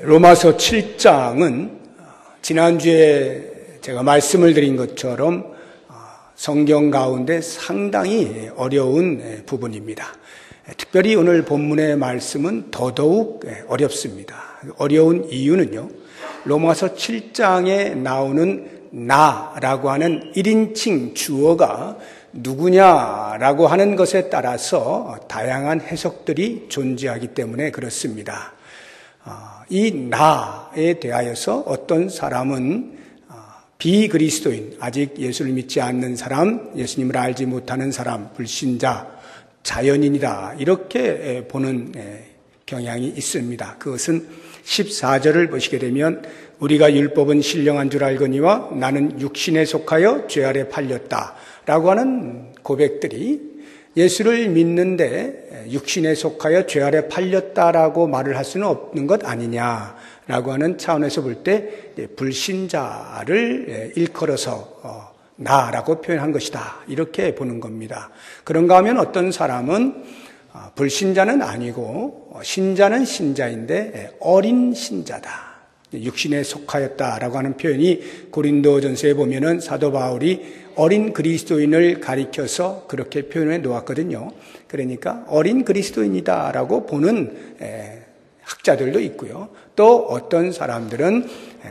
로마서 7장은 지난주에 제가 말씀을 드린 것처럼 성경 가운데 상당히 어려운 부분입니다. 특별히 오늘 본문의 말씀은 더더욱 어렵습니다. 어려운 이유는요, 로마서 7장에 나오는 나라고 하는 1인칭 주어가 누구냐라고 하는 것에 따라서 다양한 해석들이 존재하기 때문에 그렇습니다. 이 나에 대하여서 어떤 사람은 비그리스도인, 아직 예수를 믿지 않는 사람, 예수님을 알지 못하는 사람, 불신자, 자연인이다, 이렇게 보는 경향이 있습니다. 그것은 14절을 보시게 되면 우리가 율법은 신령한 줄 알거니와 나는 육신에 속하여 죄 아래 팔렸다 라고 하는 고백들이 예수를 믿는데 육신에 속하여 죄 아래 팔렸다라고 말을 할 수는 없는 것 아니냐라고 하는 차원에서 볼 때 불신자를 일컬어서 나라고 표현한 것이다, 이렇게 보는 겁니다. 그런가 하면 어떤 사람은 불신자는 아니고 신자는 신자인데 어린 신자다, 육신에 속하였다라고 하는 표현이 고린도전서에 보면은 사도 바울이 어린 그리스도인을 가리켜서 그렇게 표현해 놓았거든요. 그러니까 어린 그리스도인이다라고 보는 학자들도 있고요. 또 어떤 사람들은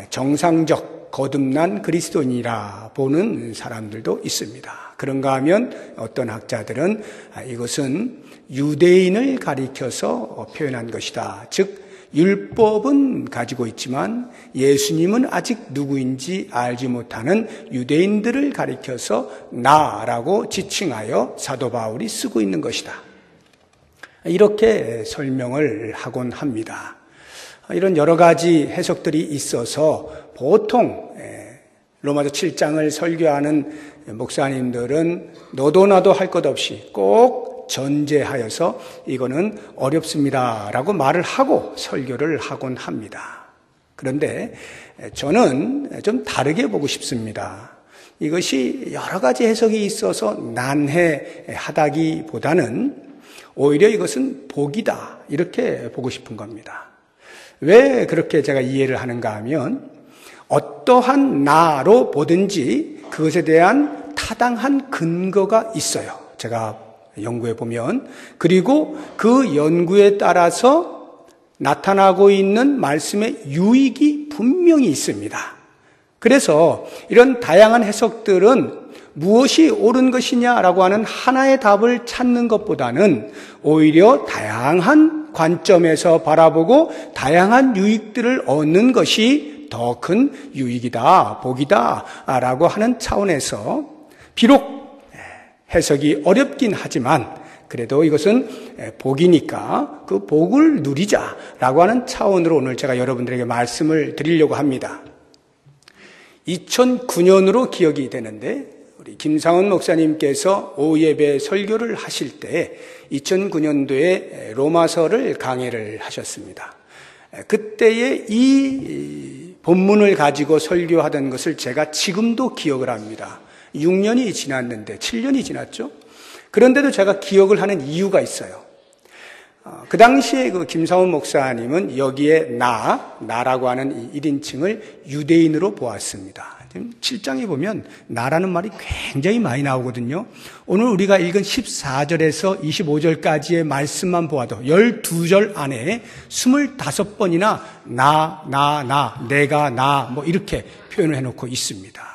정상적 거듭난 그리스도인이라 보는 사람들도 있습니다. 그런가 하면 어떤 학자들은 이것은 유대인을 가리켜서 표현한 것이다. 즉 율법은 가지고 있지만 예수님은 아직 누구인지 알지 못하는 유대인들을 가리켜서 나라고 지칭하여 사도 바울이 쓰고 있는 것이다, 이렇게 설명을 하곤 합니다. 이런 여러 가지 해석들이 있어서 보통 로마서 7장을 설교하는 목사님들은 너도 나도 할 것 없이 꼭 전제하여서 이거는 어렵습니다라고 말을 하고 설교를 하곤 합니다. 그런데 저는 좀 다르게 보고 싶습니다. 이것이 여러 가지 해석이 있어서 난해하다기보다는 오히려 이것은 복이다, 이렇게 보고 싶은 겁니다. 왜 그렇게 제가 이해를 하는가 하면 어떠한 나로 보든지 그것에 대한 타당한 근거가 있어요. 제가 연구해 보면, 그리고 그 연구에 따라서 나타나고 있는 말씀의 유익이 분명히 있습니다. 그래서 이런 다양한 해석들은 무엇이 옳은 것이냐라고 하는 하나의 답을 찾는 것보다는 오히려 다양한 관점에서 바라보고 다양한 유익들을 얻는 것이 더 큰 유익이다, 복이다라고 하는 차원에서 비록 해석이 어렵긴 하지만 그래도 이것은 복이니까 그 복을 누리자라고 하는 차원으로 오늘 제가 여러분들에게 말씀을 드리려고 합니다. 2009년으로 기억이 되는데 우리 김상원 목사님께서 오후 예배 설교를 하실 때 2009년도에 로마서를 강해를 하셨습니다. 그때의 이 본문을 가지고 설교하던 것을 제가 지금도 기억을 합니다. 6년이 지났는데 7년이 지났죠. 그런데도 제가 기억을 하는 이유가 있어요. 그 당시에 그 김사원 목사님은 여기에 나라고 하는 1인칭을 유대인으로 보았습니다. 7장에 보면 나라는 말이 굉장히 많이 나오거든요. 오늘 우리가 읽은 14절에서 25절까지의 말씀만 보아도 12절 안에 25번이나 내가 뭐 이렇게 표현을 해놓고 있습니다.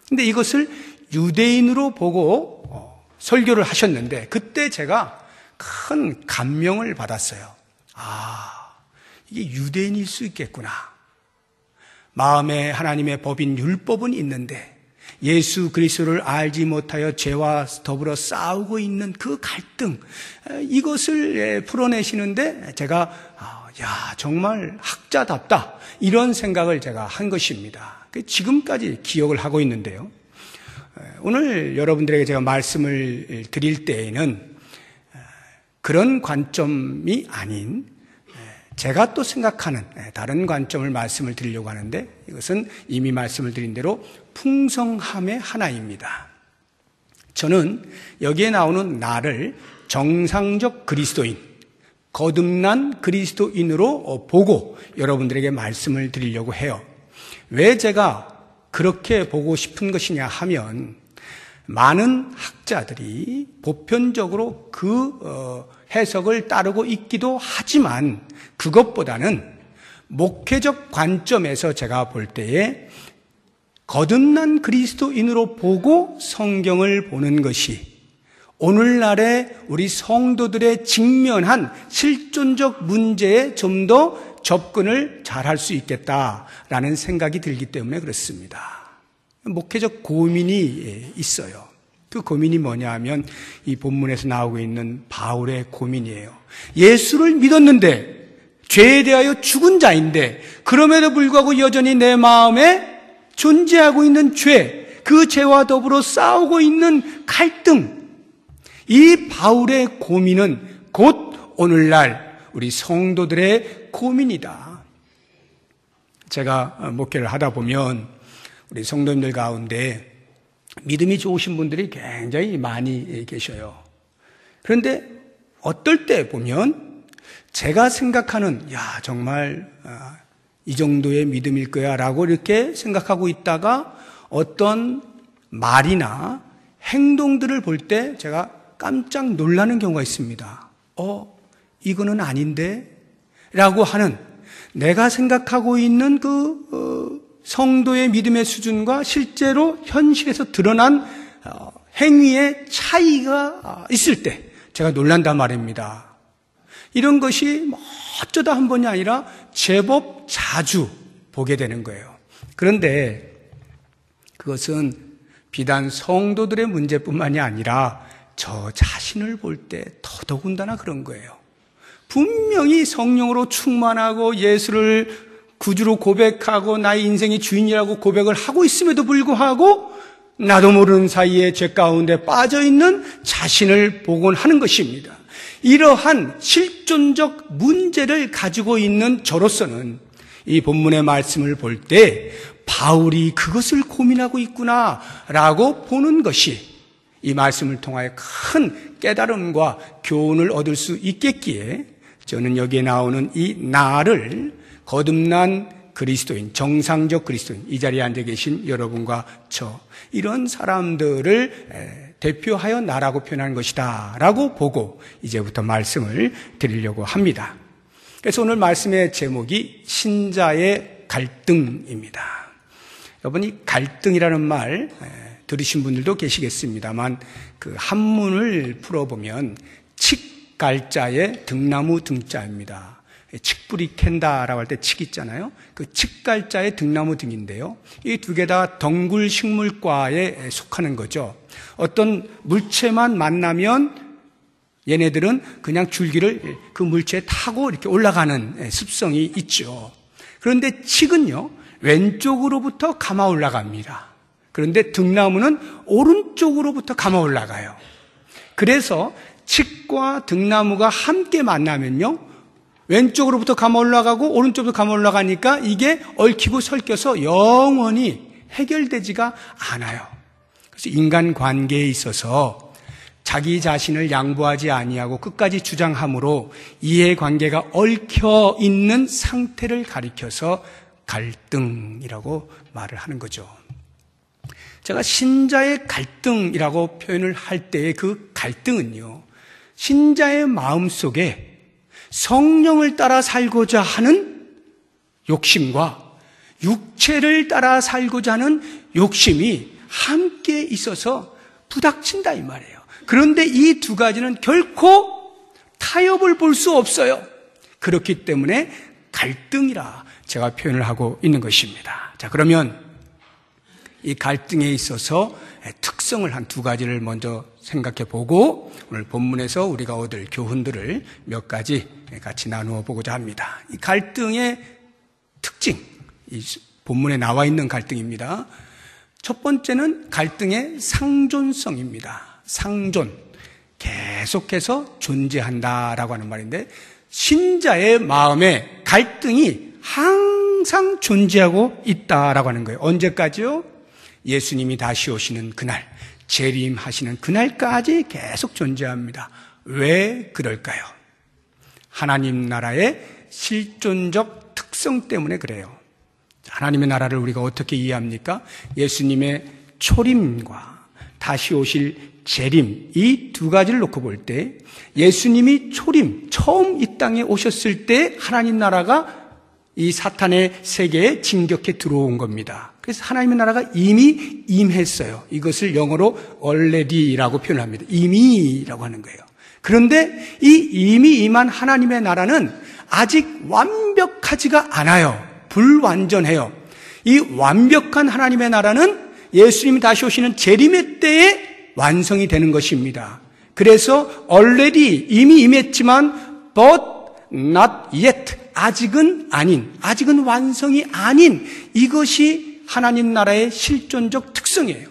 근데 이것을 유대인으로 보고 설교를 하셨는데 그때 제가 큰 감명을 받았어요. 이게 유대인일 수 있겠구나. 마음에 하나님의 법인 율법은 있는데 예수 그리스도를 알지 못하여 죄와 더불어 싸우고 있는 그 갈등, 이것을 풀어내시는데 제가 정말 학자답다, 이런 생각을 제가 한 것입니다. 지금까지 기억을 하고 있는데요. 오늘 여러분들에게 제가 말씀을 드릴 때에는 그런 관점이 아닌 제가 또 생각하는 다른 관점을 말씀을 드리려고 하는데, 이것은 이미 말씀을 드린 대로 풍성함의 하나입니다. 저는 여기에 나오는 나를 정상적 그리스도인, 거듭난 그리스도인으로 보고 여러분들에게 말씀을 드리려고 해요. 왜 제가 그렇게 보고 싶은 것이냐 하면 많은 학자들이 보편적으로 그 해석을 따르고 있기도 하지만 그것보다는 목회적 관점에서 제가 볼 때에 거듭난 그리스도인으로 보고 성경을 보는 것이 오늘날의 우리 성도들의 직면한 실존적 문제에 좀 더 접근을 잘할 수 있겠다라는 생각이 들기 때문에 그렇습니다. 목회적 고민이 있어요. 그 고민이 뭐냐 하면 이 본문에서 나오고 있는 바울의 고민이에요. 예수를 믿었는데 죄에 대하여 죽은 자인데 그럼에도 불구하고 여전히 내 마음에 존재하고 있는 죄, 그 죄와 더불어 싸우고 있는 갈등, 이 바울의 고민은 곧 오늘날 우리 성도들의 고민이다. 제가 목회를 하다 보면 우리 성도님들 가운데 믿음이 좋으신 분들이 굉장히 많이 계셔요. 그런데 어떨 때 보면 제가 생각하는 정말 이 정도의 믿음일 거야 라고 이렇게 생각하고 있다가 어떤 말이나 행동들을 볼 때 제가 깜짝 놀라는 경우가 있습니다. 이거는 아닌데? 라고 하는 내가 생각하고 있는 성도의 믿음의 수준과 실제로 현실에서 드러난 행위의 차이가 있을 때 제가 놀란단 말입니다. 이런 것이 어쩌다 한 번이 아니라 제법 자주 보게 되는 거예요. 그런데 그것은 비단 성도들의 문제뿐만이 아니라 저 자신을 볼 때 더더군다나 그런 거예요. 분명히 성령으로 충만하고 예수를 구주로 고백하고 나의 인생의 주인이라고 고백을 하고 있음에도 불구하고 나도 모르는 사이에 죄 가운데 빠져있는 자신을 보곤 하는 것입니다. 이러한 실존적 문제를 가지고 있는 저로서는 이 본문의 말씀을 볼 때 바울이 그것을 고민하고 있구나라고 보는 것이 이 말씀을 통하여 큰 깨달음과 교훈을 얻을 수 있겠기에 저는 여기에 나오는 이 나를 거듭난 그리스도인, 정상적 그리스도인, 이 자리에 앉아 계신 여러분과 저 이런 사람들을 대표하여 나라고 표현하는 것이다 라고 보고 이제부터 말씀을 드리려고 합니다. 그래서 오늘 말씀의 제목이 신자의 갈등입니다. 여러분, 이 갈등이라는 말 들으신 분들도 계시겠습니다만 그 한문을 풀어보면 칡갈자의 등나무 등자입니다. 칡뿌리 캔다라고 할 때 칡 있잖아요. 그 칡갈자의 등나무 등인데요. 이 두 개 다 덩굴 식물과에 속하는 거죠. 어떤 물체만 만나면 얘네들은 그냥 줄기를 그 물체에 타고 이렇게 올라가는 습성이 있죠. 그런데 칡은요, 왼쪽으로부터 감아 올라갑니다. 그런데 등나무는 오른쪽으로부터 감아 올라가요. 그래서 칡과 등나무가 함께 만나면요, 왼쪽으로부터 감아 올라가고 오른쪽으로 감아 올라가니까 이게 얽히고 설켜서 영원히 해결되지가 않아요. 그래서 인간 관계에 있어서 자기 자신을 양보하지 아니하고 끝까지 주장함으로 이해관계가 얽혀 있는 상태를 가리켜서 갈등이라고 말을 하는 거죠. 제가 신자의 갈등이라고 표현을 할 때의 그 갈등은요, 신자의 마음속에 성령을 따라 살고자 하는 욕심과 육체를 따라 살고자 하는 욕심이 함께 있어서 부닥친다 이 말이에요. 그런데 이 두 가지는 결코 타협을 볼 수 없어요. 그렇기 때문에 갈등이라 제가 표현을 하고 있는 것입니다. 자, 그러면 이 갈등에 있어서 특성을 한 두 가지를 먼저 생각해 보고 오늘 본문에서 우리가 얻을 교훈들을 몇 가지 같이 나누어 보고자 합니다. 이 갈등의 특징, 이 본문에 나와 있는 갈등입니다. 첫 번째는 갈등의 상존성입니다. 상존, 계속해서 존재한다라고 하는 말인데, 신자의 마음에 갈등이 항상 존재하고 있다라고 하는 거예요. 언제까지요? 예수님이 다시 오시는 그날, 재림하시는 그날까지 계속 존재합니다. 왜 그럴까요? 하나님 나라의 실존적 특성 때문에 그래요. 하나님의 나라를 우리가 어떻게 이해합니까? 예수님의 초림과 다시 오실 재림, 이 두 가지를 놓고 볼 때 예수님이 초림, 처음 이 땅에 오셨을 때 하나님 나라가 이 사탄의 세계에 진격해 들어온 겁니다. 그래서 하나님의 나라가 이미 임했어요. 이것을 영어로 already라고 표현합니다. 이미라고 하는 거예요. 그런데 이 이미 임한 하나님의 나라는 아직 완벽하지가 않아요. 불완전해요. 이 완벽한 하나님의 나라는 예수님이 다시 오시는 재림의 때에 완성이 되는 것입니다. 그래서 already 이미 임했지만 but not yet 아직은 아닌, 아직은 완성이 아닌 이것이 하나님 나라의 실존적 특성이에요.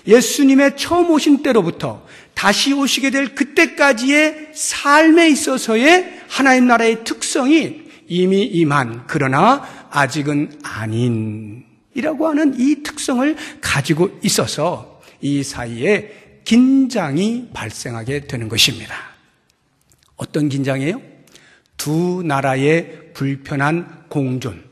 예수님의 처음 오신 때로부터 다시 오시게 될 그때까지의 삶에 있어서의 하나님 나라의 특성이 이미 임한 그러나 아직은 아닌이라고 하는 이 특성을 가지고 있어서 이 사이에 긴장이 발생하게 되는 것입니다. 어떤 긴장이에요? 두 나라의 불편한 공존.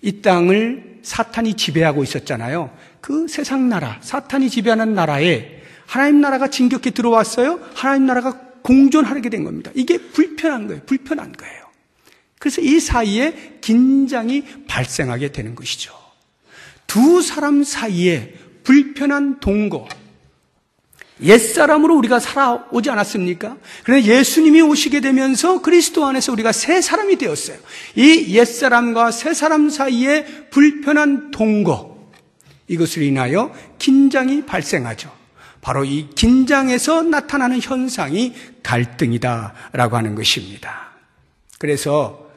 이 땅을 사탄이 지배하고 있었잖아요. 그 세상 나라, 사탄이 지배하는 나라에 하나님 나라가 진격해 들어왔어요. 하나님 나라가 공존하게 된 겁니다. 이게 불편한 거예요. 불편한 거예요. 그래서 이 사이에 긴장이 발생하게 되는 것이죠. 두 사람 사이에 불편한 동거. 옛사람으로 우리가 살아오지 않았습니까? 그런데 예수님이 오시게 되면서 그리스도 안에서 우리가 새 사람이 되었어요. 이 옛사람과 새 사람 사이에 불편한 동거, 이것을 인하여 긴장이 발생하죠. 바로 이 긴장에서 나타나는 현상이 갈등이다라고 하는 것입니다. 그래서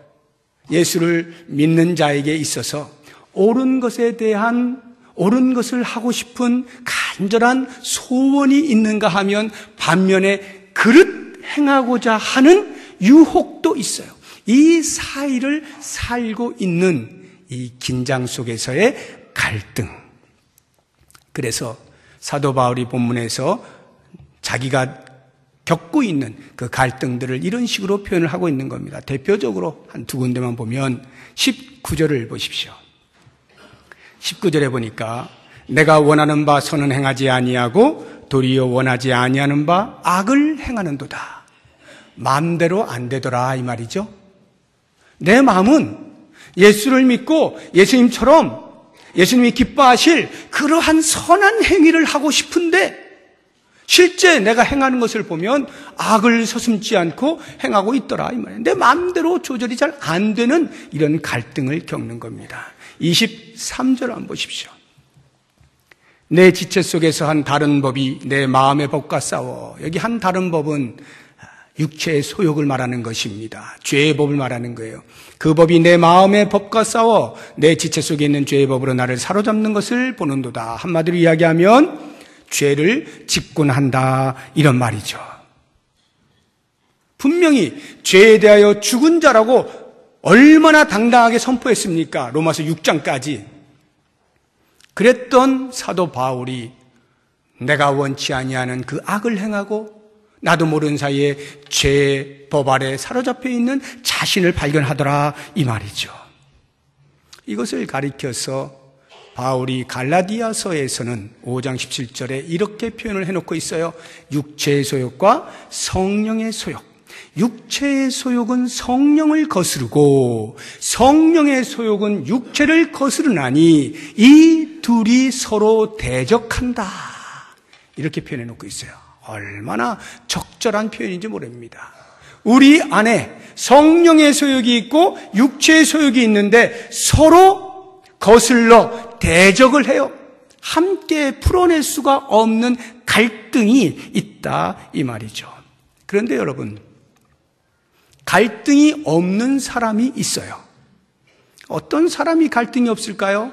예수를 믿는 자에게 있어서 옳은 것에 대한 옳은 것을 하고 싶은 간절한 소원이 있는가 하면 반면에 그릇 행하고자 하는 유혹도 있어요. 이 사이를 살고 있는 이 긴장 속에서의 갈등. 그래서 사도 바울이 본문에서 자기가 겪고 있는 그 갈등들을 이런 식으로 표현을 하고 있는 겁니다. 대표적으로 한 두 군데만 보면 19절을 보십시오. 19절에 보니까 내가 원하는 바 선은 행하지 아니하고 도리어 원하지 아니하는 바 악을 행하는도다. 마음대로 안 되더라 이 말이죠. 내 마음은 예수를 믿고 예수님처럼 예수님이 기뻐하실 그러한 선한 행위를 하고 싶은데 실제 내가 행하는 것을 보면 악을 서슴지 않고 행하고 있더라 이 말이에요. 내 마음대로 조절이 잘 안 되는 이런 갈등을 겪는 겁니다. 23절 한번 보십시오. 내 지체 속에서 한 다른 법이 내 마음의 법과 싸워. 여기 한 다른 법은 육체의 소욕을 말하는 것입니다. 죄의 법을 말하는 거예요. 그 법이 내 마음의 법과 싸워 내 지체 속에 있는 죄의 법으로 나를 사로잡는 것을 보는도다. 한마디로 이야기하면 죄를 직분한다 이런 말이죠. 분명히 죄에 대하여 죽은 자라고 얼마나 당당하게 선포했습니까? 로마서 6장까지. 그랬던 사도 바울이 내가 원치 아니하는 그 악을 행하고 나도 모르는 사이에 죄의 법 아래 사로잡혀 있는 자신을 발견하더라 이 말이죠. 이것을 가리켜서 바울이 갈라디아서에서는 5장 17절에 이렇게 표현을 해놓고 있어요. 육체의 소욕과 성령의 소욕. 육체의 소욕은 성령을 거스르고 성령의 소욕은 육체를 거스르나니 이 둘이 서로 대적한다. 이렇게 표현해 놓고 있어요. 얼마나 적절한 표현인지 모릅니다. 우리 안에 성령의 소욕이 있고 육체의 소욕이 있는데 서로 거슬러 대적을 해요. 함께 풀어낼 수가 없는 갈등이 있다 이 말이죠. 그런데 여러분, 갈등이 없는 사람이 있어요. 어떤 사람이 갈등이 없을까요?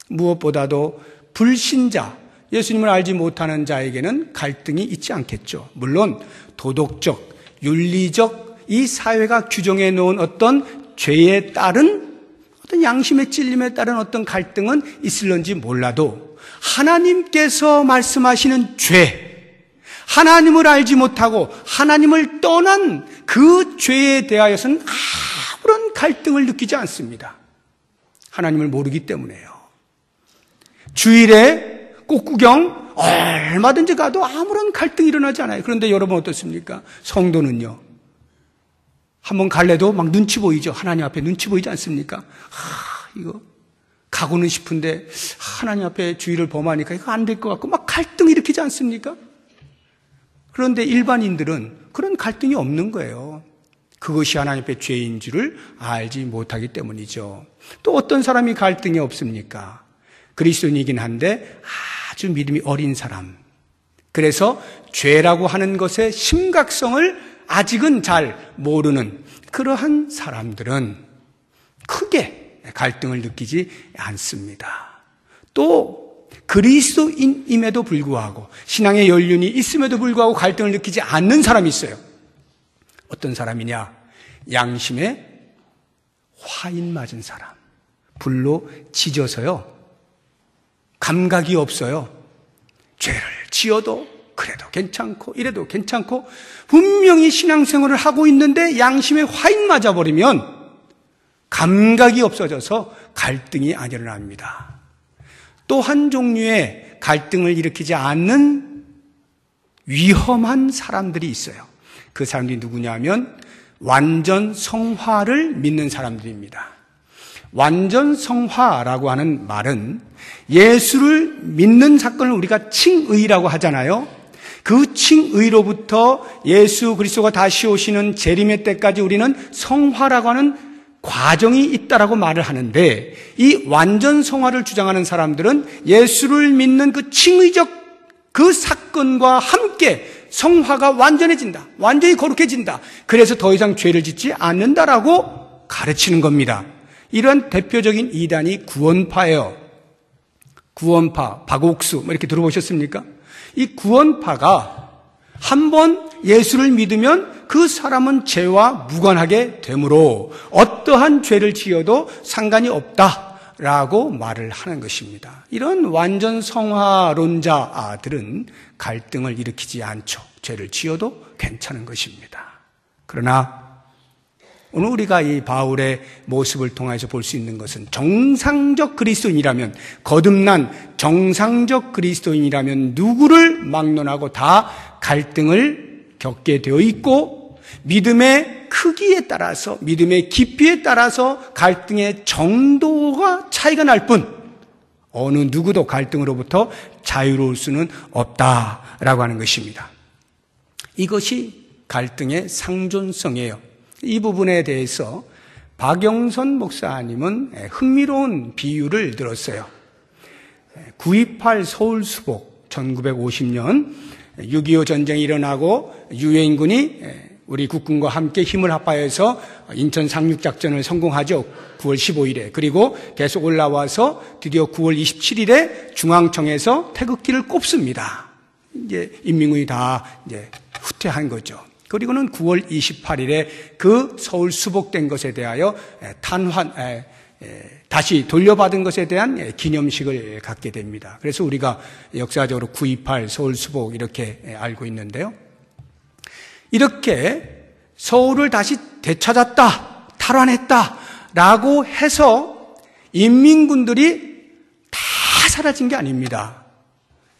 무엇보다도 불신자, 예수님을 알지 못하는 자에게는 갈등이 있지 않겠죠. 물론 도덕적, 윤리적 이 사회가 규정해 놓은 어떤 죄에 따른 어떤 양심의 찔림에 따른 어떤 갈등은 있을런지 몰라도 하나님께서 말씀하시는 죄, 하나님을 알지 못하고 하나님을 떠난 그 죄에 대하여서는 아무런 갈등을 느끼지 않습니다. 하나님을 모르기 때문에요. 주일에 꽃구경 얼마든지 가도 아무런 갈등이 일어나지 않아요. 그런데 여러분 어떻습니까? 성도는요. 한번 갈래도 막 눈치 보이죠. 하나님 앞에 눈치 보이지 않습니까? 이거 가고는 싶은데 하나님 앞에 주의를 범하니까 이거 안 될 것 같고 막 갈등 일으키지 않습니까? 그런데 일반인들은 그런 갈등이 없는 거예요. 그것이 하나님 앞에 죄인 줄을 알지 못하기 때문이죠. 또 어떤 사람이 갈등이 없습니까? 그리스도인이긴 한데 아주 믿음이 어린 사람. 그래서 죄라고 하는 것의 심각성을 아직은 잘 모르는 그러한 사람들은 크게 갈등을 느끼지 않습니다. 또 그리스도인임에도 불구하고 신앙의 연륜이 있음에도 불구하고 갈등을 느끼지 않는 사람이 있어요. 어떤 사람이냐? 양심에 화인 맞은 사람. 불로 지져서요. 감각이 없어요. 죄를 지어도 그래도 괜찮고 이래도 괜찮고 분명히 신앙생활을 하고 있는데 양심에 화인 맞아버리면 감각이 없어져서 갈등이 안 일어납니다. 또 한 종류의 갈등을 일으키지 않는 위험한 사람들이 있어요. 그 사람들이 누구냐면 완전 성화를 믿는 사람들입니다. 완전 성화라고 하는 말은 예수를 믿는 사건을 우리가 칭의라고 하잖아요. 그 칭의로부터 예수 그리스도가 다시 오시는 재림의 때까지 우리는 성화라고 하는 과정이 있다라고 말을 하는데, 이 완전 성화를 주장하는 사람들은 예수를 믿는 그 칭의적 그 사건과 함께 성화가 완전해진다, 완전히 거룩해진다, 그래서 더 이상 죄를 짓지 않는다라고 가르치는 겁니다. 이런 대표적인 이단이 구원파예요. 구원파, 박옥수 이렇게 들어보셨습니까? 이 구원파가 한번 예수를 믿으면 그 사람은 죄와 무관하게 되므로 어떠한 죄를 지어도 상관이 없다라고 말을 하는 것입니다. 이런 완전 성화론자들은 갈등을 일으키지 않죠. 죄를 지어도 괜찮은 것입니다. 그러나 오늘 우리가 이 바울의 모습을 통해서 볼 수 있는 것은 정상적 그리스도인이라면, 거듭난 정상적 그리스도인이라면 누구를 막론하고 다 갈등을 겪게 되어 있고, 믿음의 크기에 따라서, 믿음의 깊이에 따라서 갈등의 정도가 차이가 날 뿐 어느 누구도 갈등으로부터 자유로울 수는 없다라고 하는 것입니다. 이것이 갈등의 상존성이에요. 이 부분에 대해서 박영선 목사님은 흥미로운 비유를 들었어요. 9.28 서울수복, 1950년 6.25 전쟁이 일어나고 유엔군이 우리 국군과 함께 힘을 합하여서 인천 상륙작전을 성공하죠. 9월 15일에. 그리고 계속 올라와서 드디어 9월 27일에 중앙청에서 태극기를 꼽습니다. 이제 인민군이 다 이제 후퇴한 거죠. 그리고는 9월 28일에 그 서울 수복된 것에 대하여 다시 돌려받은 것에 대한 기념식을 갖게 됩니다. 그래서 우리가 역사적으로 9.28 서울 수복 이렇게 알고 있는데요. 이렇게 서울을 다시 되찾았다, 탈환했다라고 해서 인민군들이 다 사라진 게 아닙니다.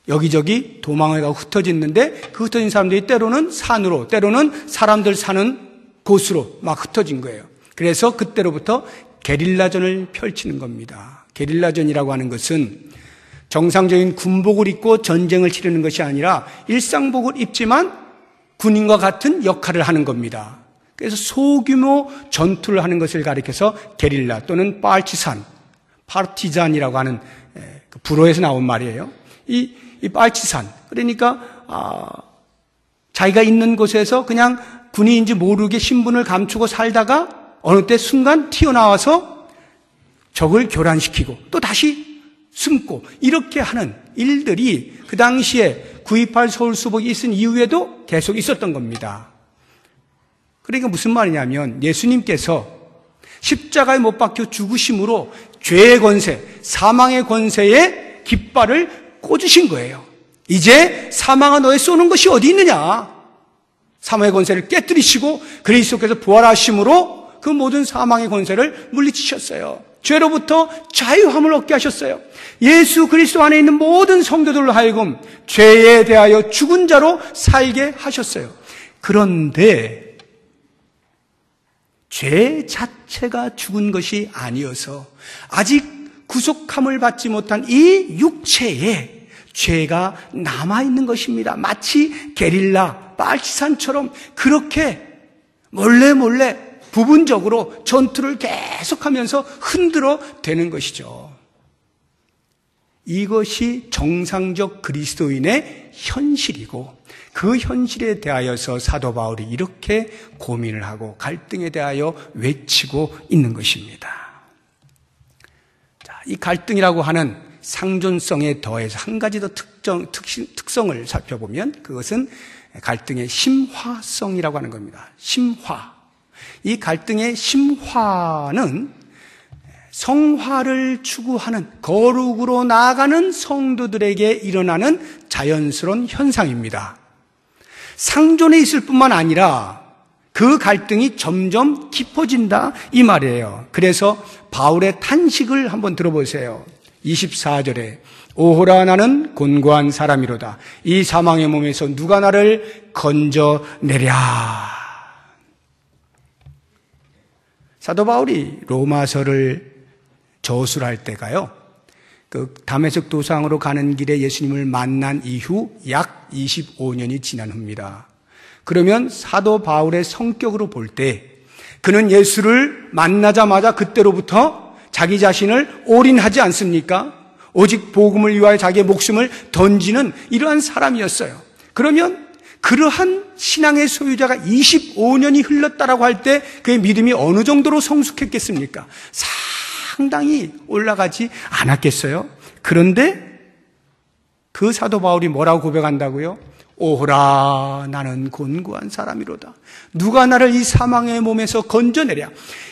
여기저기 도망을 가고 흩어졌는데 그 흩어진 사람들이 때로는 산으로, 때로는 사람들 사는 곳으로 막 흩어진 거예요. 그래서 그때로부터 게릴라전을 펼치는 겁니다. 게릴라전이라고 하는 것은 정상적인 군복을 입고 전쟁을 치르는 것이 아니라 일상복을 입지만 군인과 같은 역할을 하는 겁니다. 그래서 소규모 전투를 하는 것을 가리켜서 게릴라 또는 파르티산, 파르티잔이라고 하는 불어에서 나온 말이에요. 이 빨치산, 그러니까 자기가 있는 곳에서 그냥 군인인지 모르게 신분을 감추고 살다가 어느 때 순간 튀어나와서 적을 교란시키고 또 다시 숨고 이렇게 하는 일들이 그 당시에 9.28 서울수복이 있은 이후에도 계속 있었던 겁니다. 그러니까 무슨 말이냐면 예수님께서 십자가에 못 박혀 죽으심으로 죄의 권세, 사망의 권세에 깃발을 꽂으신 거예요. 이제 사망아 너의 쏘는 것이 어디 있느냐? 사망의 권세를 깨뜨리시고 그리스도께서 부활하심으로 그 모든 사망의 권세를 물리치셨어요. 죄로부터 자유함을 얻게 하셨어요. 예수 그리스도 안에 있는 모든 성도들로 하여금 죄에 대하여 죽은 자로 살게 하셨어요. 그런데 죄 자체가 죽은 것이 아니어서 아직 구속함을 받지 못한 이 육체에 죄가 남아있는 것입니다. 마치 게릴라, 빨치산처럼 그렇게 몰래 부분적으로 전투를 계속하면서 흔들어 대는 것이죠. 이것이 정상적 그리스도인의 현실이고 그 현실에 대하여서 사도 바울이 이렇게 고민을 하고 갈등에 대하여 외치고 있는 것입니다. 자, 이 갈등이라고 하는 상존성에 더해서 한 가지 더 특성을 살펴보면 그것은 갈등의 심화성이라고 하는 겁니다. 심화. 이 갈등의 심화는 성화를 추구하는 거룩으로 나아가는 성도들에게 일어나는 자연스러운 현상입니다. 상존에 있을 뿐만 아니라 그 갈등이 점점 깊어진다 이 말이에요. 그래서 바울의 탄식을 한번 들어보세요. 24절에 오호라 나는 곤고한 사람이로다. 이 사망의 몸에서 누가 나를 건져내랴. 사도 바울이 로마서를 저술할 때가요, 그 다메섹 도상으로 가는 길에 예수님을 만난 이후 약 25년이 지난 후입니다. 그러면 사도 바울의 성격으로 볼 때 그는 예수를 만나자마자 그때로부터 자기 자신을 올인하지 않습니까? 오직 복음을 위하여 자기의 목숨을 던지는 이러한 사람이었어요. 그러면 그러한 신앙의 소유자가 25년이 흘렀다라고 할 때 그의 믿음이 어느 정도로 성숙했겠습니까? 상당히 올라가지 않았겠어요? 그런데 그 사도 바울이 뭐라고 고백한다고요? 오호라 나는 곤고한 사람이로다. 누가 나를 이 사망의 몸에서 건져내랴.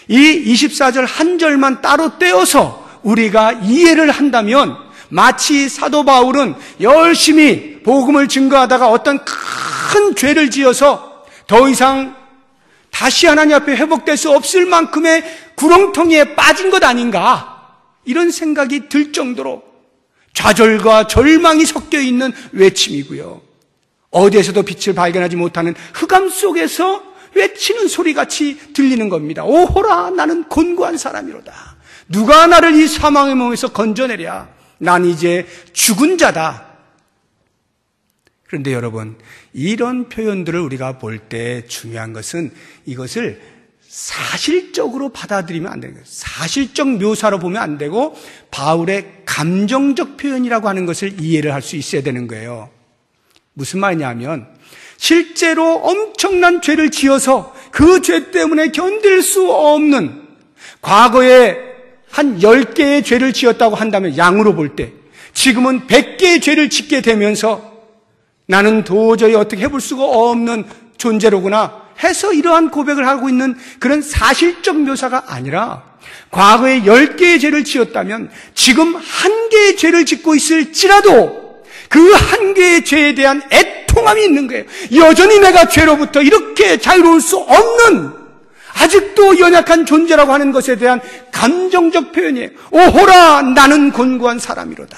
이 24절 한 절만 따로 떼어서 우리가 이해를 한다면 마치 사도 바울은 열심히 복음을 증거하다가 어떤 큰 죄를 지어서 더 이상 다시 하나님 앞에 회복될 수 없을 만큼의 구렁텅이에 빠진 것 아닌가, 이런 생각이 들 정도로 좌절과 절망이 섞여 있는 외침이고요. 어디에서도 빛을 발견하지 못하는 흑암 속에서 외치는 소리같이 들리는 겁니다. 오호라 나는 곤고한 사람이로다. 누가 나를 이 사망의 몸에서 건져내랴. 난 이제 죽은 자다. 그런데 여러분, 이런 표현들을 우리가 볼 때 중요한 것은 이것을 사실적으로 받아들이면 안 되는 거예요. 사실적 묘사로 보면 안 되고 바울의 감정적 표현이라고 하는 것을 이해를 할 수 있어야 되는 거예요. 무슨 말이냐면 실제로 엄청난 죄를 지어서 그 죄 때문에 견딜 수 없는 과거에 한 10개의 죄를 지었다고 한다면 양으로 볼 때 지금은 100개의 죄를 짓게 되면서 나는 도저히 어떻게 해볼 수가 없는 존재로구나 해서 이러한 고백을 하고 있는 그런 사실적 묘사가 아니라 과거에 10개의 죄를 지었다면 지금 1개의 죄를 짓고 있을지라도 그 1개의 죄에 대한 애통함이 있는 거예요. 여전히 내가 죄로부터 이렇게 자유로울 수 없는 아직도 연약한 존재라고 하는 것에 대한 감정적 표현이에요. 오호라 나는 곤고한 사람이로다.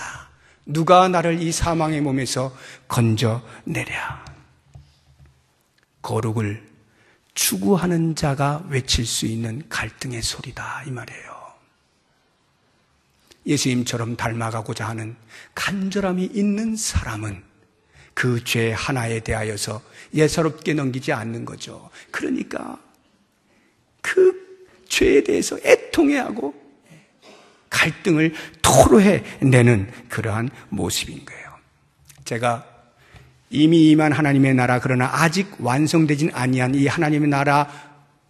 누가 나를 이 사망의 몸에서 건져내랴. 거룩을 추구하는 자가 외칠 수 있는 갈등의 소리다 이 말이에요. 예수님처럼 닮아가고자 하는 간절함이 있는 사람은 그 죄 하나에 대하여서 예사롭게 넘기지 않는 거죠. 그러니까 그 죄에 대해서 애통해하고 갈등을 토로해내는 그러한 모습인 거예요. 제가 이미 임한 하나님의 나라, 그러나 아직 완성되진 아니한 이 하나님의 나라,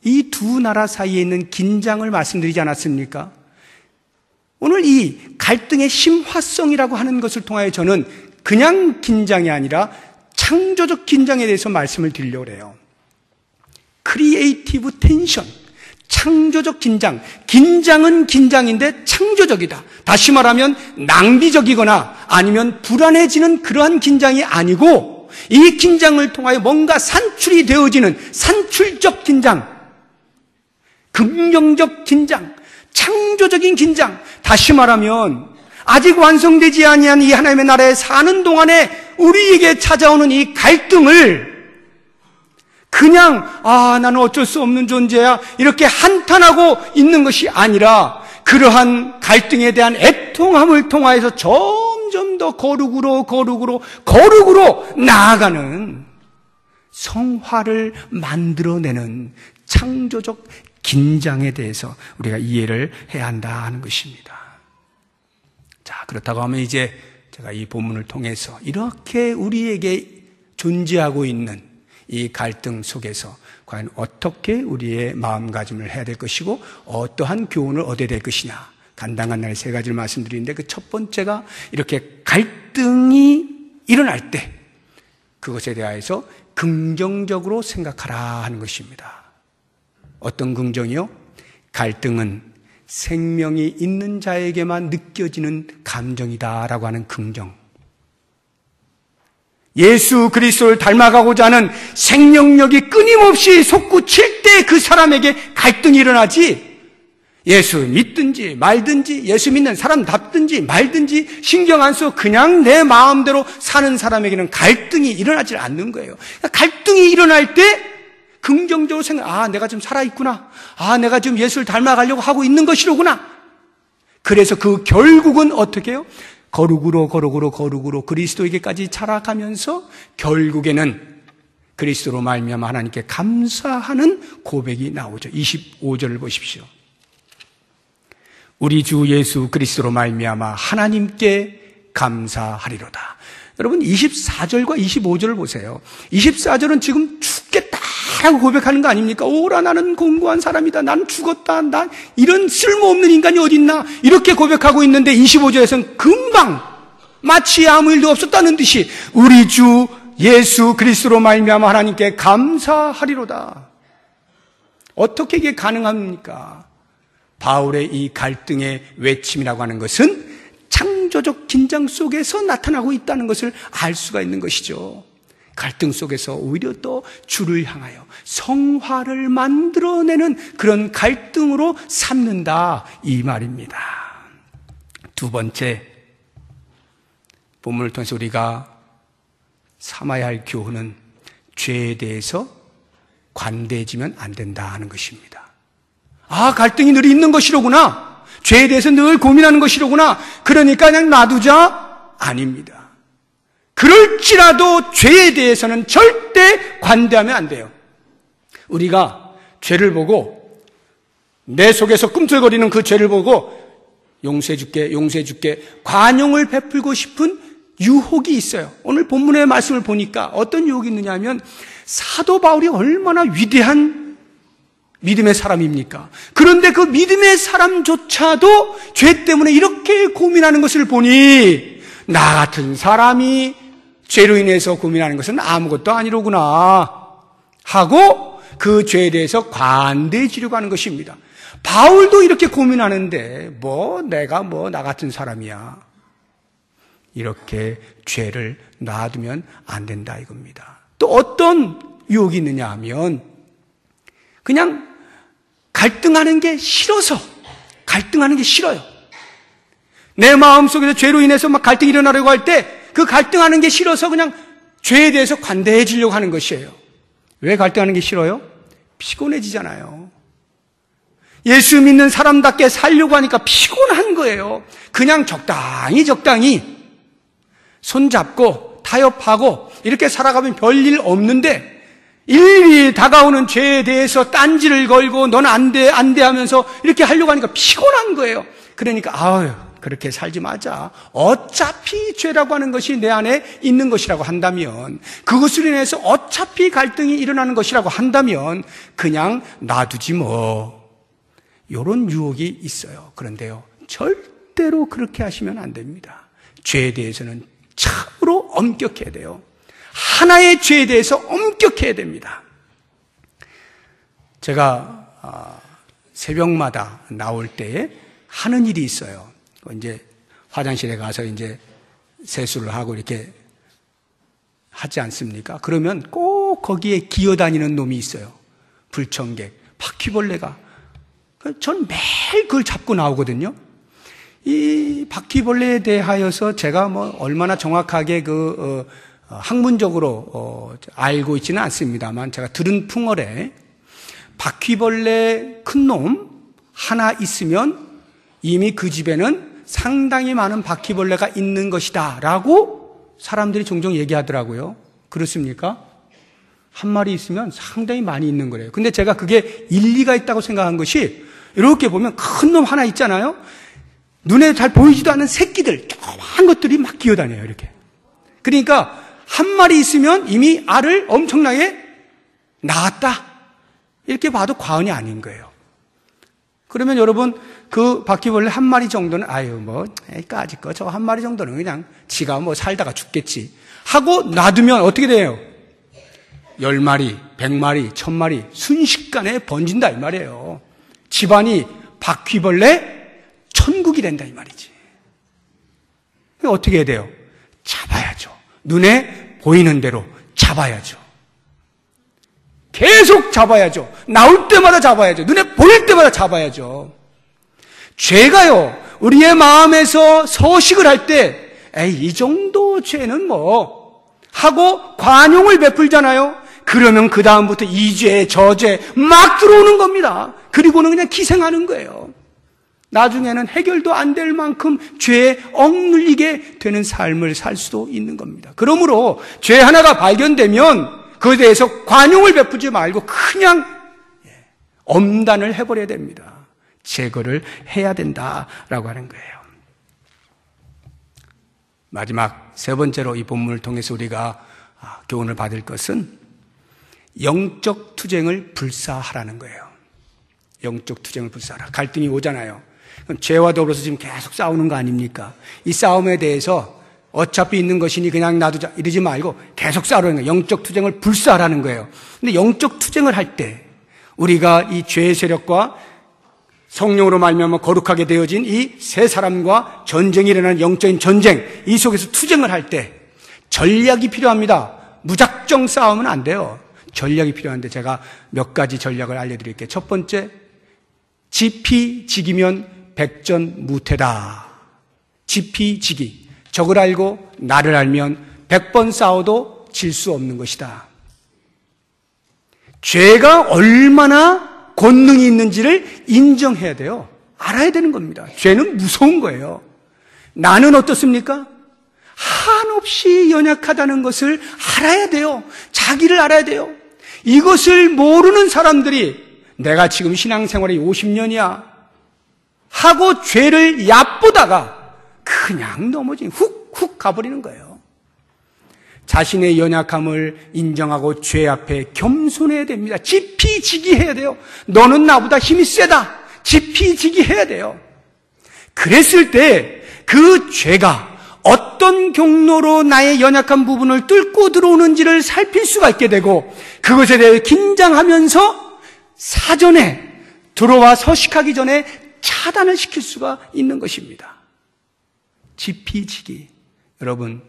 이 두 나라 사이에 있는 긴장을 말씀드리지 않았습니까? 오늘 이 갈등의 심화성이라고 하는 것을 통하여 저는 그냥 긴장이 아니라 창조적 긴장에 대해서 말씀을 드리려고 해요. 크리에이티브 텐션, 창조적 긴장. 긴장은 긴장인데 창조적이다. 다시 말하면 낭비적이거나 아니면 불안해지는 그러한 긴장이 아니고 이 긴장을 통하여 뭔가 산출이 되어지는 산출적 긴장, 긍정적 긴장, 창조적인 긴장. 다시 말하면 아직 완성되지 아니한 이 하나님의 나라에 사는 동안에 우리에게 찾아오는 이 갈등을 그냥 나는 어쩔 수 없는 존재야 이렇게 한탄하고 있는 것이 아니라 그러한 갈등에 대한 애통함을 통하여서 점점 더 거룩으로 나아가는 성화를 만들어내는 창조적 긴장에 대해서 우리가 이해를 해야 한다 하는 것입니다. 자, 그렇다고 하면 이제 제가 이 본문을 통해서 이렇게 우리에게 존재하고 있는 이 갈등 속에서 과연 어떻게 우리의 마음가짐을 해야 될 것이고 어떠한 교훈을 얻어야 될 것이냐, 간단한 세 가지를 말씀드리는데 그 첫 번째가 이렇게 갈등이 일어날 때 그것에 대하여서 긍정적으로 생각하라 하는 것입니다. 어떤 긍정이요? 갈등은 생명이 있는 자에게만 느껴지는 감정이다라고 하는 긍정. 예수 그리스도를 닮아가고자 하는 생명력이 끊임없이 솟구칠 때 그 사람에게 갈등이 일어나지, 예수 믿든지 말든지 예수 믿는 사람답든지 말든지 신경 안 써 그냥 내 마음대로 사는 사람에게는 갈등이 일어나지 않는 거예요. 그러니까 갈등이 일어날 때 긍정적으로 생각, 내가 지금 살아있구나. 내가 지금 예수를 닮아가려고 하고 있는 것이로구나. 그래서 그 결국은 어떻게 해요? 거룩으로 그리스도에게까지 자라가면서 결국에는 그리스도로 말미암아 하나님께 감사하는 고백이 나오죠. 25절을 보십시오. 우리 주 예수 그리스도로 말미암아 하나님께 감사하리로다. 여러분 24절과 25절을 보세요. 24절은 지금 죽겠다라고 고백하는 거 아닙니까? 오라 나는 공고한 사람이다. 나는 죽었다. 난 이런 쓸모없는 인간이 어딨나. 이렇게 고백하고 있는데 25절에서는 금방 마치 아무 일도 없었다는 듯이 우리 주 예수 그리스도로 말미암아 하나님께 감사하리로다. 어떻게 이게 가능합니까? 바울의 이 갈등의 외침이라고 하는 것은 창조적 긴장 속에서 나타나고 있다는 것을 알 수가 있는 것이죠. 갈등 속에서 오히려 또 주를 향하여 성화를 만들어내는 그런 갈등으로 삼는다 이 말입니다. 두 번째, 본문을 통해서 우리가 삼아야 할 교훈은 죄에 대해서 관대해지면 안 된다 하는 것입니다. 갈등이 늘 있는 것이로구나. 죄에 대해서 늘 고민하는 것이로구나. 그러니까 그냥 놔두자? 아닙니다. 그럴지라도 죄에 대해서는 절대 관대하면 안 돼요. 우리가 죄를 보고 내 속에서 꿈틀거리는 그 죄를 보고 용서해줄게 관용을 베풀고 싶은 유혹이 있어요. 오늘 본문의 말씀을 보니까 어떤 유혹이 있느냐 하면 사도 바울이 얼마나 위대한 믿음의 사람입니까? 그런데 그 믿음의 사람조차도 죄 때문에 이렇게 고민하는 것을 보니 나 같은 사람이 죄로 인해서 고민하는 것은 아무것도 아니로구나 하고 그 죄에 대해서 관대해지려고 하는 것입니다. 바울도 이렇게 고민하는데 내가 나 같은 사람이야. 이렇게 죄를 놔두면 안 된다 이겁니다. 또 어떤 유혹이 있느냐 하면 그냥 갈등하는 게 싫어서 갈등하는 게 싫어요. 내 마음속에서 죄로 인해서 막 갈등이 일어나려고 할 때 그 갈등하는 게 싫어서 그냥 죄에 대해서 관대해지려고 하는 것이에요. 왜 갈등하는 게 싫어요? 피곤해지잖아요. 예수 믿는 사람답게 살려고 하니까 피곤한 거예요. 그냥 적당히 손잡고 타협하고 이렇게 살아가면 별일 없는데 일일이 다가오는 죄에 대해서 딴지를 걸고 넌 안 돼 하면서 이렇게 하려고 하니까 피곤한 거예요. 그러니까 그렇게 살지 마자. 어차피 죄라고 하는 것이 내 안에 있는 것이라고 한다면, 그것으로 인해서 어차피 갈등이 일어나는 것이라고 한다면 그냥 놔두지 이런 유혹이 있어요. 그런데요, 절대로 그렇게 하시면 안 됩니다. 죄에 대해서는 참으로 엄격해야 돼요. 하나의 죄에 대해서 엄격해야 됩니다. 제가 새벽마다 나올 때에 하는 일이 있어요. 이제 화장실에 가서 이제 세수를 하고 이렇게 하지 않습니까? 그러면 꼭 거기에 기어다니는 놈이 있어요. 불청객, 바퀴벌레가. 전 매일 그걸 잡고 나오거든요. 이 바퀴벌레에 대하여서 제가 뭐 얼마나 정확하게 학문적으로 알고 있지는 않습니다만 제가 들은 풍월에 바퀴벌레 큰 놈 하나 있으면 이미 그 집에는 상당히 많은 바퀴벌레가 있는 것이다 라고 사람들이 종종 얘기하더라고요. 그렇습니까? 한 마리 있으면 상당히 많이 있는 거래요. 근데 제가 그게 일리가 있다고 생각한 것이 이렇게 보면 큰 놈 하나 있잖아요. 눈에 잘 보이지도 않는 새끼들, 조그만 것들이 막 기어다녀요. 이렇게. 그러니까 한 마리 있으면 이미 알을 엄청나게 낳았다. 이렇게 봐도 과언이 아닌 거예요. 그러면 여러분 그 바퀴벌레 한 마리 정도는 까짓 거 저 한 마리 정도는 그냥 지가 뭐 살다가 죽겠지 하고 놔두면 어떻게 돼요? 10마리, 100마리, 1000마리 순식간에 번진다 이 말이에요. 집안이 바퀴벌레 천국이 된다 이 말이지. 어떻게 해야 돼요? 잡아야죠. 눈에 보이는 대로 잡아야죠. 계속 잡아야죠. 나올 때마다 잡아야죠. 눈에 보일 때마다 잡아야죠. 죄가요, 우리의 마음에서 서식을 할 때, 이 정도 죄는 뭐, 하고 관용을 베풀잖아요. 그러면 그다음부터 이 죄, 저 죄, 막 들어오는 겁니다. 그리고는 그냥 기생하는 거예요. 나중에는 해결도 안 될 만큼 죄에 억눌리게 되는 삶을 살 수도 있는 겁니다. 그러므로 죄 하나가 발견되면 그에 대해서 관용을 베푸지 말고 그냥 엄단을 해버려야 됩니다. 제거를 해야 된다라고 하는 거예요. 마지막 세 번째로 이 본문을 통해서 우리가 교훈을 받을 것은 영적 투쟁을 불사하라는 거예요. 영적 투쟁을 불사하라. 갈등이 오잖아요. 그럼 죄와 더불어서 지금 계속 싸우는 거 아닙니까? 이 싸움에 대해서 어차피 있는 것이니 그냥 놔두자 이러지 말고 계속 싸우라는 거예요. 영적 투쟁을 불사하라는 거예요. 근데 영적 투쟁을 할 때 우리가 이 죄의 세력과 성령으로 말미암아 거룩하게 되어진 이 세 사람과 전쟁이 일어나는 영적인 전쟁, 이 속에서 투쟁을 할 때 전략이 필요합니다. 무작정 싸우면 안 돼요. 전략이 필요한데 제가 몇 가지 전략을 알려드릴게요. 첫 번째, 지피지기면 백전무태다. 지피지기. 적을 알고 나를 알면 100번 싸워도 질 수 없는 것이다. 죄가 얼마나 권능이 있는지를 인정해야 돼요. 알아야 되는 겁니다. 죄는 무서운 거예요. 나는 어떻습니까? 한없이 연약하다는 것을 알아야 돼요. 자기를 알아야 돼요. 이것을 모르는 사람들이 내가 지금 신앙생활이 50년이야 하고 죄를 얕보다가 그냥 넘어지 훅 가버리는 거예요. 자신의 연약함을 인정하고 죄 앞에 겸손해야 됩니다. 지피지기해야 돼요. 너는 나보다 힘이 세다. 지피지기해야 돼요. 그랬을 때 그 죄가 어떤 경로로 나의 연약한 부분을 뚫고 들어오는지를 살필 수가 있게 되고 그것에 대해 긴장하면서 사전에 들어와 서식하기 전에 차단을 시킬 수가 있는 것입니다. 지피지기. 여러분,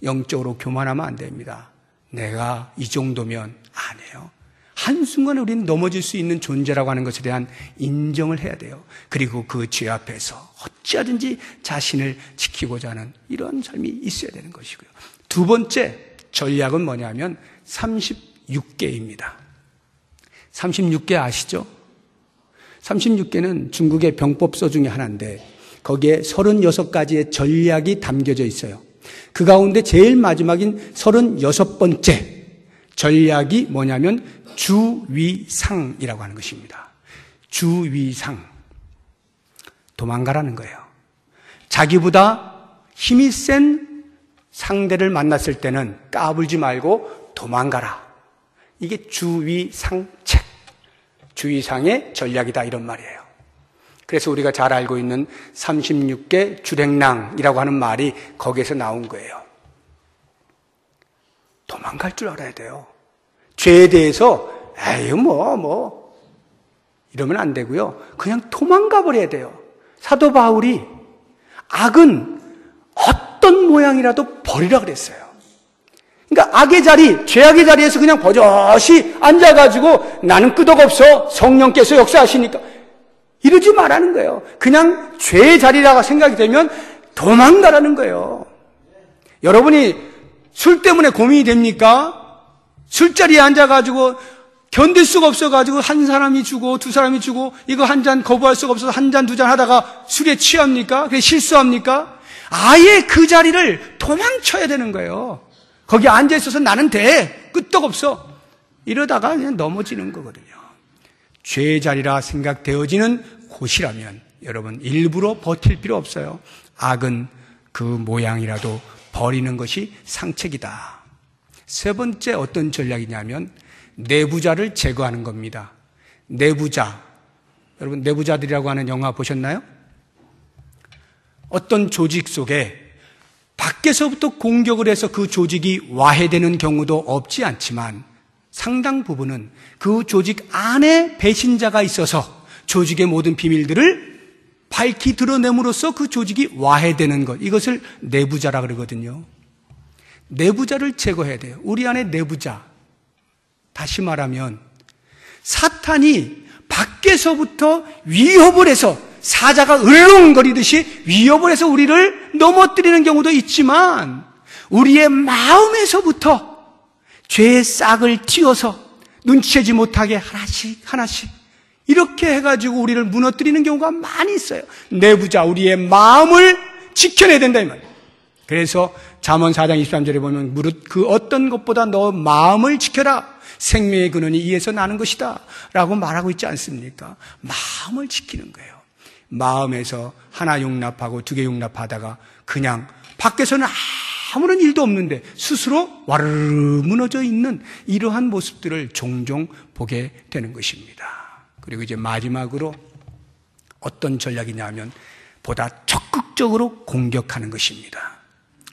영적으로 교만하면 안 됩니다. 내가 이 정도면 안 해요. 한순간에 우리는 넘어질 수 있는 존재라고 하는 것에 대한 인정을 해야 돼요. 그리고 그 죄 앞에서 어찌하든지 자신을 지키고자 하는 이런 삶이 있어야 되는 것이고요. 두 번째 전략은 뭐냐면 36개입니다. 36개 아시죠? 36개는 중국의 병법서 중에 하나인데 거기에 36가지의 전략이 담겨져 있어요. 그 가운데 제일 마지막인 36번째 전략이 뭐냐면 주위상이라고 하는 것입니다. 주위상. 도망가라는 거예요. 자기보다 힘이 센 상대를 만났을 때는 까불지 말고 도망가라. 이게 주위상책. 주위상의 전략이다 이런 말이에요. 그래서 우리가 잘 알고 있는 36개 주랭랑이라고 하는 말이 거기에서 나온 거예요. 도망갈 줄 알아야 돼요. 죄에 대해서 이러면 안 되고요. 그냥 도망가 버려야 돼요. 사도 바울이 악은 어떤 모양이라도 버리라 그랬어요. 그러니까 악의 자리, 죄악의 자리에서 그냥 버젓이 앉아가지고 나는 끄덕없어, 성령께서 역사하시니까 이러지 말라는 거예요. 그냥 죄의 자리라고 생각이 되면 도망가라는 거예요. 여러분이 술 때문에 고민이 됩니까? 술자리에 앉아가지고 견딜 수가 없어가지고 한 사람이 주고 두 사람이 주고 이거 한 잔 거부할 수가 없어서 한 잔 두 잔 하다가 술에 취합니까? 그게 실수합니까? 아예 그 자리를 도망쳐야 되는 거예요. 거기 앉아있어서 나는 돼. 끄떡없어. 이러다가 그냥 넘어지는 거거든요. 죄의 자리라 생각되어지는 곳이라면 여러분 일부러 버틸 필요 없어요. 악은 그 모양이라도 버리는 것이 상책이다. 세 번째 어떤 전략이냐면 내부자를 제거하는 겁니다. 내부자. 여러분 내부자들이라고 하는 영화 보셨나요? 어떤 조직 속에 밖에서부터 공격을 해서 그 조직이 와해되는 경우도 없지 않지만 상당 부분은 그 조직 안에 배신자가 있어서 조직의 모든 비밀들을 밝히 드러냄으로써 그 조직이 와해되는 것, 이것을 내부자라 그러거든요. 내부자를 제거해야 돼요. 우리 안에 내부자. 다시 말하면 사탄이 밖에서부터 위협을 해서 사자가 을렁거리듯이 위협을 해서 우리를 넘어뜨리는 경우도 있지만 우리의 마음에서부터 죄의 싹을 틔워서 눈치채지 못하게 하나씩 하나씩 이렇게 해가지고 우리를 무너뜨리는 경우가 많이 있어요. 내부자, 우리의 마음을 지켜내야 된다 이 말이에요. 그래서 잠언 4장 23절에 보면 무릇 그 어떤 것보다 너 마음을 지켜라. 생명의 근원이 이에서 나는 것이다 라고 말하고 있지 않습니까? 마음을 지키는 거예요. 마음에서 하나 용납하고 두 개 용납하다가 그냥 밖에서는 아무런 일도 없는데 스스로 와르르 무너져 있는 이러한 모습들을 종종 보게 되는 것입니다. 그리고 이제 마지막으로 어떤 전략이냐면 보다 적극적으로 공격하는 것입니다.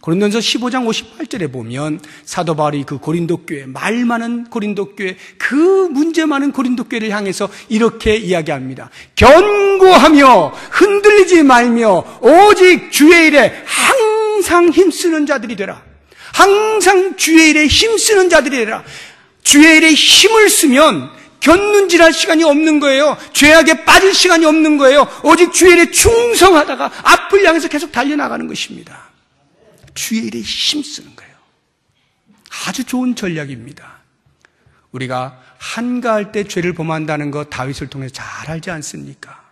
고린도전서 15장 58절에 보면 사도 바울이 그 고린도 교회, 말 많은 고린도 교회, 그 문제 많은 고린도 교회를 향해서 이렇게 이야기합니다. 견고하며 흔들리지 말며 오직 주의 일에 항상 힘쓰는 자들이 되라. 항상 주의 일에 힘쓰는 자들이 되라. 주의 일에 힘을 쓰면 견눈질할 시간이 없는 거예요. 죄악에 빠질 시간이 없는 거예요. 오직 주의 일에 충성하다가 앞을 향해서 계속 달려나가는 것입니다. 주의 일에 힘쓰는 거예요. 아주 좋은 전략입니다. 우리가 한가할 때 죄를 범한다는 거 다윗을 통해서 잘 알지 않습니까?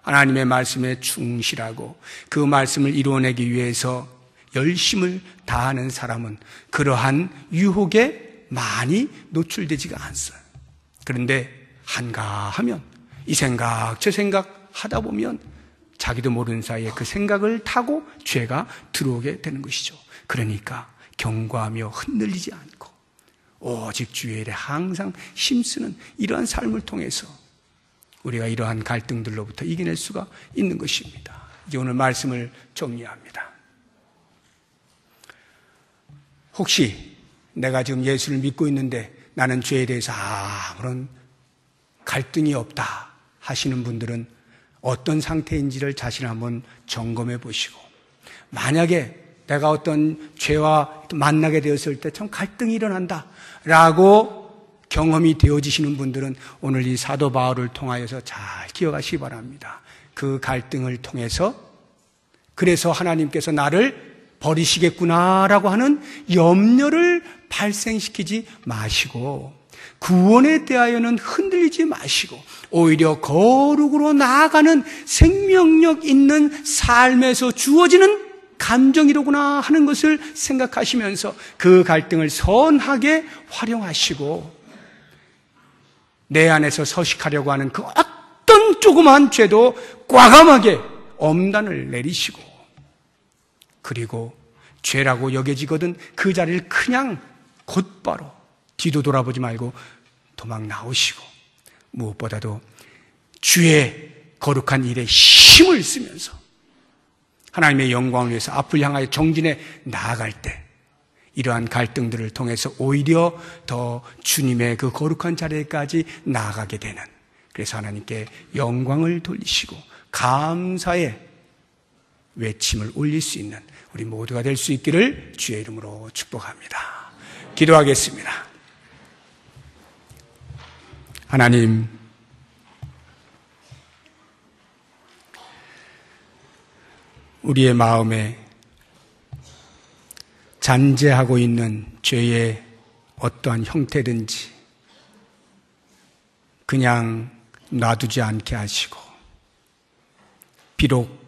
하나님의 말씀에 충실하고 그 말씀을 이루어내기 위해서 열심을 다하는 사람은 그러한 유혹에 많이 노출되지가 않아요. 그런데 한가하면 이 생각 저 생각 하다 보면 자기도 모르는 사이에 그 생각을 타고 죄가 들어오게 되는 것이죠. 그러니까 견고하며 흔들리지 않고 오직 주의 일에 항상 힘쓰는 이러한 삶을 통해서 우리가 이러한 갈등들로부터 이겨낼 수가 있는 것입니다. 이제 오늘 말씀을 정리합니다. 혹시 내가 지금 예수를 믿고 있는데 나는 죄에 대해서 아무런 갈등이 없다 하시는 분들은 어떤 상태인지를 자신 한번 점검해 보시고, 만약에 내가 어떤 죄와 만나게 되었을 때 참 갈등이 일어난다 라고 경험이 되어지시는 분들은 오늘 이 사도 바울을 통하여서 잘 기억하시기 바랍니다. 그 갈등을 통해서 그래서 하나님께서 나를 버리시겠구나라고 하는 염려를 발생시키지 마시고 구원에 대하여는 흔들리지 마시고 오히려 거룩으로 나아가는 생명력 있는 삶에서 주어지는 감정이로구나 하는 것을 생각하시면서 그 갈등을 선하게 활용하시고 내 안에서 서식하려고 하는 그 어떤 조그마한 죄도 과감하게 엄단을 내리시고 그리고 죄라고 여겨지거든 그 자리를 그냥 곧바로 뒤도 돌아보지 말고 도망 나오시고 무엇보다도 주의 거룩한 일에 힘을 쓰면서 하나님의 영광을 위해서 앞을 향하여 정진해 나아갈 때 이러한 갈등들을 통해서 오히려 더 주님의 그 거룩한 자리까지 나아가게 되는 그래서 하나님께 영광을 돌리시고 감사의 외침을 올릴 수 있는 우리 모두가 될 수 있기를 주의 이름으로 축복합니다. 기도하겠습니다. 하나님, 우리의 마음에 잔재하고 있는 죄의 어떠한 형태든지 그냥 놔두지 않게 하시고, 비록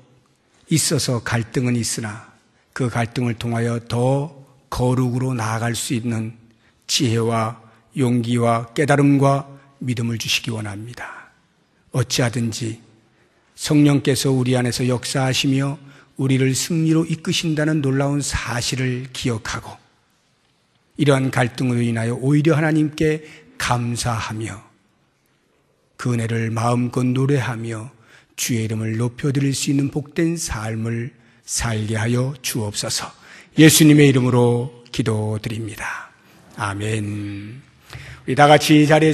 있어서 갈등은 있으나 그 갈등을 통하여 더 거룩으로 나아갈 수 있는 지혜와 용기와 깨달음과 믿음을 주시기 원합니다. 어찌하든지 성령께서 우리 안에서 역사하시며 우리를 승리로 이끄신다는 놀라운 사실을 기억하고 이러한 갈등으로 인하여 오히려 하나님께 감사하며 그 은혜를 마음껏 노래하며 주의 이름을 높여드릴 수 있는 복된 삶을 살게 하여 주옵소서. 예수님의 이름으로 기도드립니다. 아멘. 우리 다 같이 이 자리에